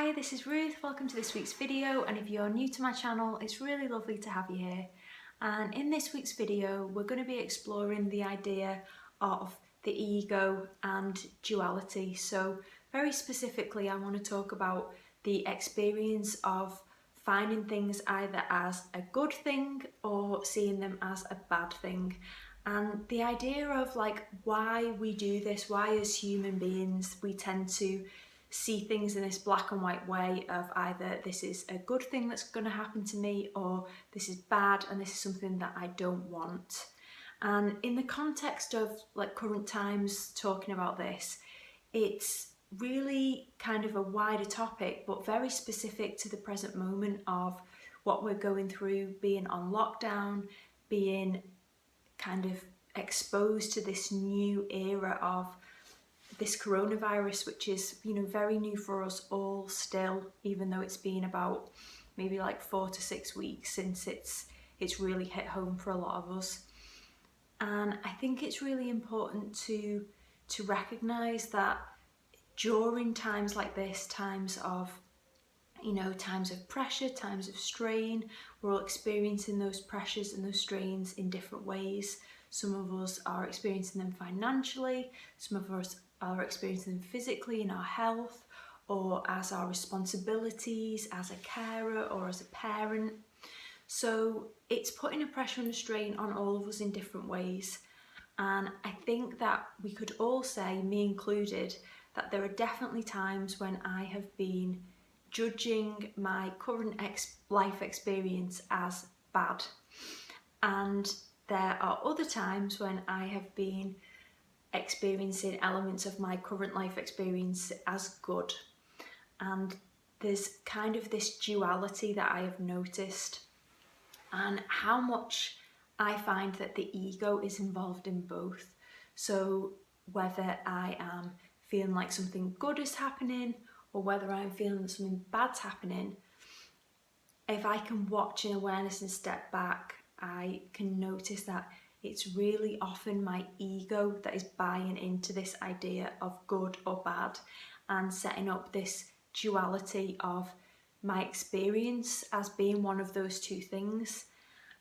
Hi, this is Ruth. Welcome to this week's video, and if you're new to my channel, it's really lovely to have you here. And in this week's video, we're going to be exploring the idea of the ego and duality. So very specifically, I want to talk about the experience of finding things either as a good thing or seeing them as a bad thing. And the idea of why we do this, why as human beings we tend to see things in this black and white way of either this is a good thing that's going to happen to me or this is bad and this is something that I don't want. And in the context of current times talking about this, it's really kind of a wider topic but very specific to the present moment of what we're going through, being on lockdown, being kind of exposed to this new era of this coronavirus, which is very new for us all still, even though it's been about maybe 4 to 6 weeks since it's really hit home for a lot of us. And I think it's really important to recognize that during times like this, times of pressure, times of strain, we're all experiencing those pressures and those strains in different ways. Some of us are experiencing them financially, some of us are experiencing them physically in our health or as our responsibilities as a carer or as a parent. So it's putting a pressure and a strain on all of us in different ways. And I think that we could all say, me included, that there are definitely times when I have been judging my current life experience as bad. And there are other times when I have been experiencing elements of my current life experience as good. And there's kind of this duality that I have noticed, and how much I find that the ego is involved in both. So whether I am feeling like something good is happening or whether I'm feeling that something bad's happening, if I can watch in awareness and step back, I can notice that it's really often my ego that is buying into this idea of good or bad and setting up this duality of my experience as being one of those two things.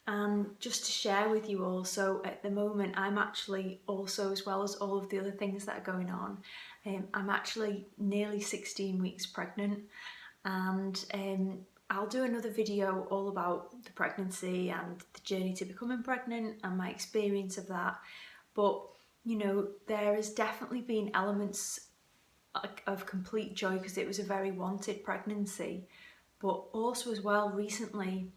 And just to share with you all, so at the moment I'm actually also, as well as all of the other things that are going on, I'm actually nearly 16 weeks pregnant, and I'll do another video all about the pregnancy and the journey to becoming pregnant and my experience of that. But there has definitely been elements of complete joy because it was a very wanted pregnancy, but also as well recently,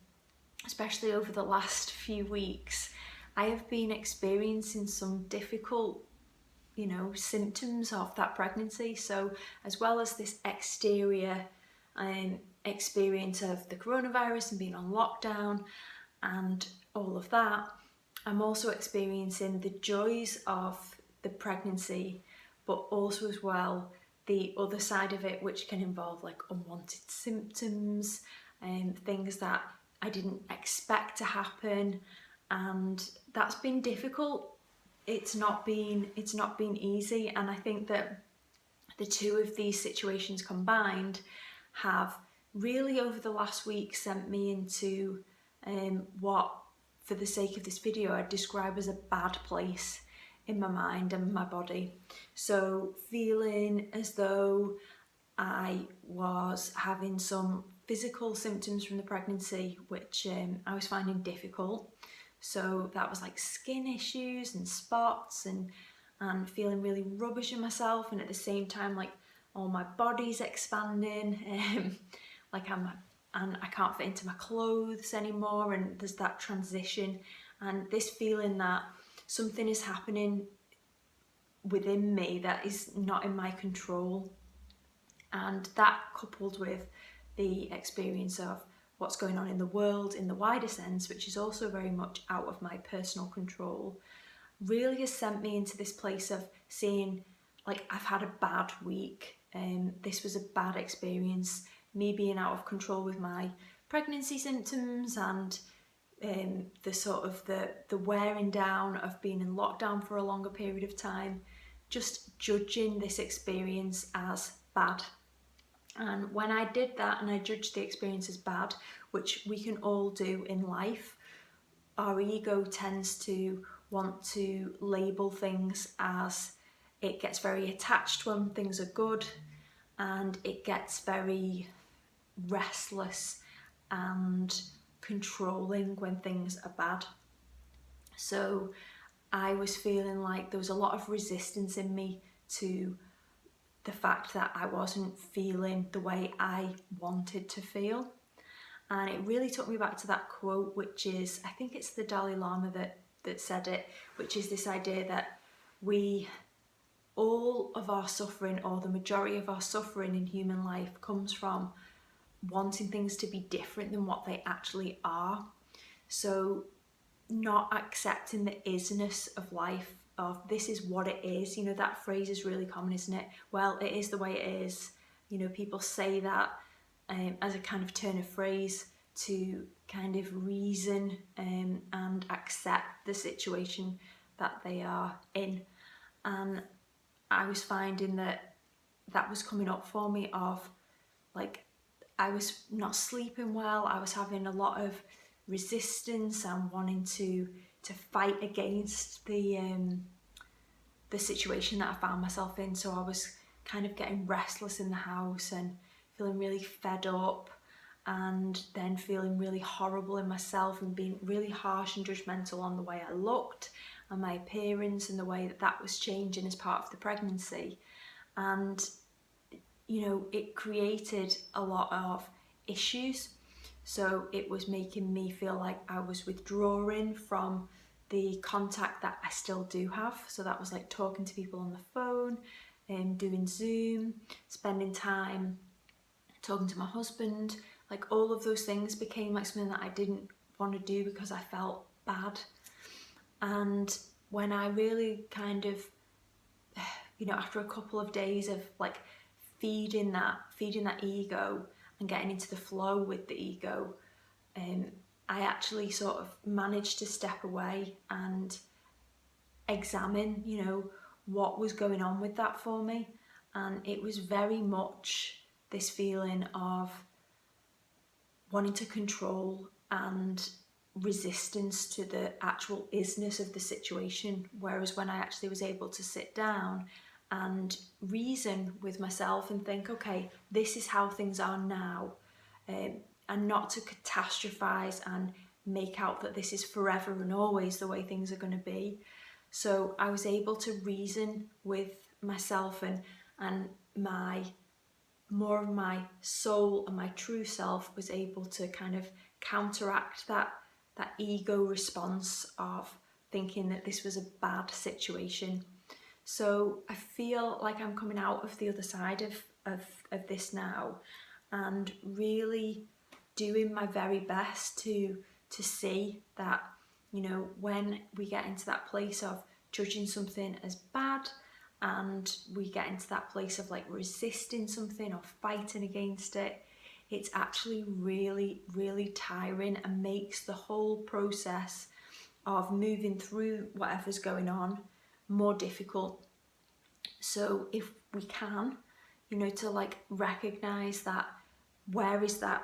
especially over the last few weeks, I have been experiencing some difficult symptoms of that pregnancy. So as well as this exterior experience of the coronavirus and being on lockdown and all of that, I'm also experiencing the joys of the pregnancy, but also as well the other side of it, which can involve unwanted symptoms and things that I didn't expect to happen. And that's been difficult. It's not been easy, and I think that the two of these situations combined have really over the last week sent me into what, for the sake of this video, I'd describe as a bad place in my mind and my body. So feeling as though I was having some physical symptoms from the pregnancy, which I was finding difficult. So that was skin issues and spots and feeling really rubbish in myself, and at the same time all my body's expanding, and I can't fit into my clothes anymore, and there's that transition and this feeling that something is happening within me that is not in my control. And that, coupled with the experience of what's going on in the world in the wider sense, which is also very much out of my personal control, really has sent me into this place of seeing I've had a bad week. This was a bad experience, me being out of control with my pregnancy symptoms and the sort of the wearing down of being in lockdown for a longer period of time, just judging this experience as bad. And when I did that and I judged the experience as bad, which we can all do in life, our ego tends to want to label things as, it gets very attached when things are good, and it gets very restless and controlling when things are bad. So I was feeling like there was a lot of resistance in me to the fact that I wasn't feeling the way I wanted to feel. And it really took me back to that quote, which is, I think it's the Dalai Lama that said it, which is this idea that all of our suffering, or the majority of our suffering in human life, comes from wanting things to be different than what they actually are. So not accepting the isness of life, of this is what it is. You know, that phrase is really common, isn't it? Well, it is the way it is. You know, people say that as a kind of turn of phrase to kind of reason and accept the situation that they are in. And I was finding that was coming up for me, of like, I was not sleeping well, I was having a lot of resistance and wanting to fight against the situation that I found myself in. So I was kind of getting restless in the house and feeling really fed up, and then feeling really horrible in myself and being really harsh and judgmental on the way I looked and my appearance and the way that was changing as part of the pregnancy. And you know, it created a lot of issues. So it was making me feel like I was withdrawing from the contact that I still do have. So that was like talking to people on the phone, doing Zoom, spending time talking to my husband. Like, all of those things became like something that I didn't want to do because I felt bad. And when I really kind of, you know, after a couple of days of like feeding that ego and getting into the flow with the ego, I actually sort of managed to step away and examine, you know, what was going on with that for me. And it was very much this feeling of wanting to control and resistance to the actual isness of the situation. Whereas when I actually was able to sit down and reason with myself and think, okay, this is how things are now, and not to catastrophize and make out that this is forever and always the way things are going to be. So I was able to reason with myself, and my more of my soul and my true self was able to kind of counteract that ego response of thinking that this was a bad situation. So I feel like I'm coming out of the other side of this now, and really doing my very best to see that, you know, when we get into that place of judging something as bad, and we get into that place of like resisting something or fighting against it, it's actually really, really tiring and makes the whole process of moving through whatever's going on more difficult. So if we can, you know, to like recognize that, where is that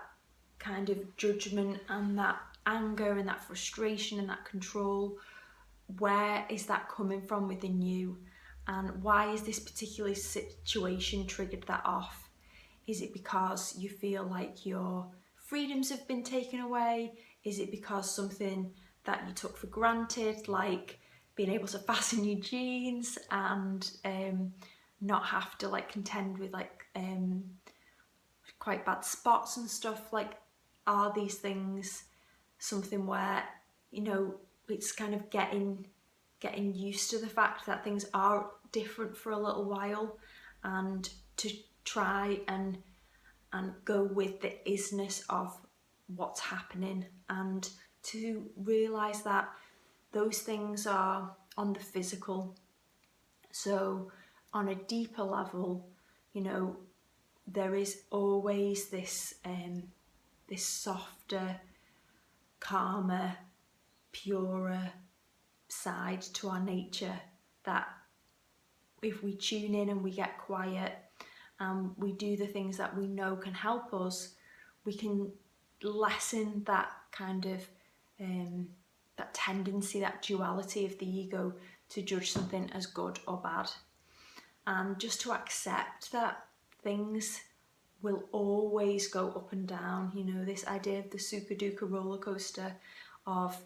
kind of judgment and that anger and that frustration and that control, where is that coming from within you? And why is this particular situation triggered that off? Is it because you feel like your freedoms have been taken away? Is it because something that you took for granted, like being able to fasten your jeans and not have to like contend with like quite bad spots and stuff? Like, are these things something where, you know, it's kind of getting used to the fact that things are different for a little while, and to try and go with the isness of what's happening, and to realize that those things are on the physical. So on a deeper level, you know, there is always this softer, calmer, purer side to our nature, that if we tune in and we get quiet and we do the things that we know can help us, we can lessen that kind of that tendency, that duality of the ego to judge something as good or bad, and just to accept that things will always go up and down. You know, this idea of the Suka Dukkha roller coaster of,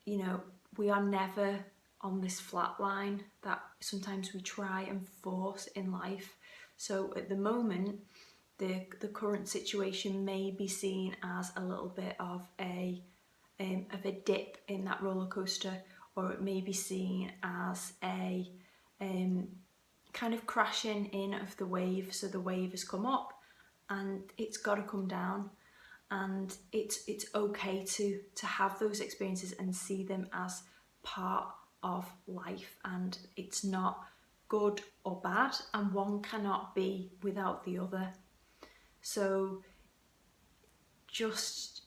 you know, we are never on this flat line that sometimes we try and force in life. So at the moment, the current situation may be seen as a little bit of a dip in that roller coaster, or it may be seen as a kind of crashing in of the wave. So the wave has come up and it's got to come down, and it's okay to have those experiences and see them as part of life, and it's not good or bad, and one cannot be without the other. So just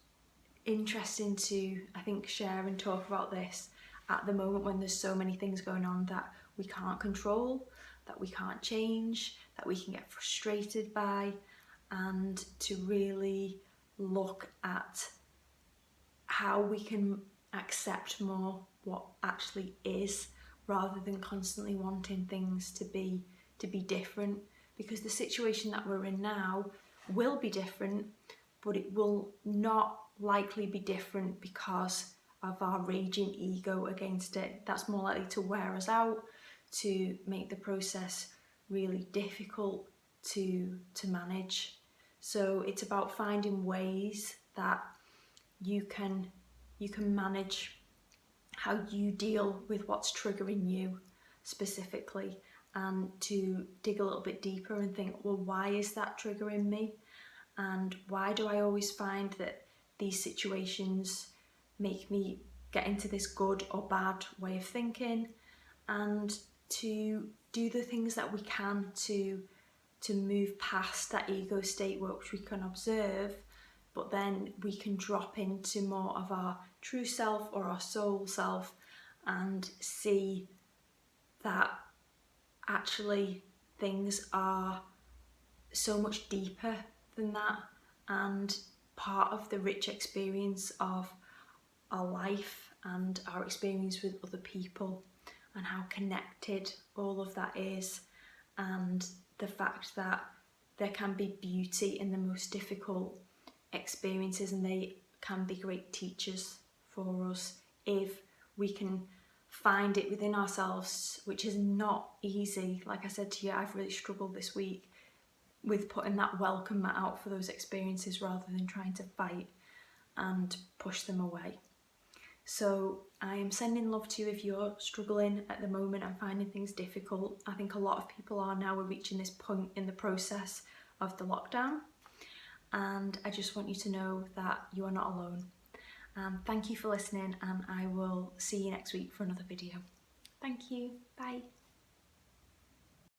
interesting to, I think, share and talk about this at the moment when there's so many things going on that we can't control, that we can't change, that we can get frustrated by, and to really look at how we can accept more what actually is, rather than constantly wanting things to be different, because the situation that we're in now will be different, but it will not likely be different because of our raging ego against it. That's more likely to wear us out, to make the process really difficult to manage. So it's about finding ways that you can manage how you deal with what's triggering you specifically, and to dig a little bit deeper and think, well, why is that triggering me? And why do I always find that these situations make me get into this good or bad way of thinking? And to do the things that we can to move past that ego state, which we can observe, but then we can drop into more of our true self or our soul self, and see that actually things are so much deeper than that, and part of the rich experience of our life and our experience with other people, and how connected all of that is, and the fact that there can be beauty in the most difficult experiences, and they can be great teachers for us if we can find it within ourselves, which is not easy. Like I said to you, I've really struggled this week with putting that welcome mat out for those experiences rather than trying to fight and push them away. So I am sending love to you if you're struggling at the moment and finding things difficult. I think a lot of people are now. We're reaching this point in the process of the lockdown, and I just want you to know that you are not alone. Thank you for listening, and I will see you next week for another video. Thank you. Bye.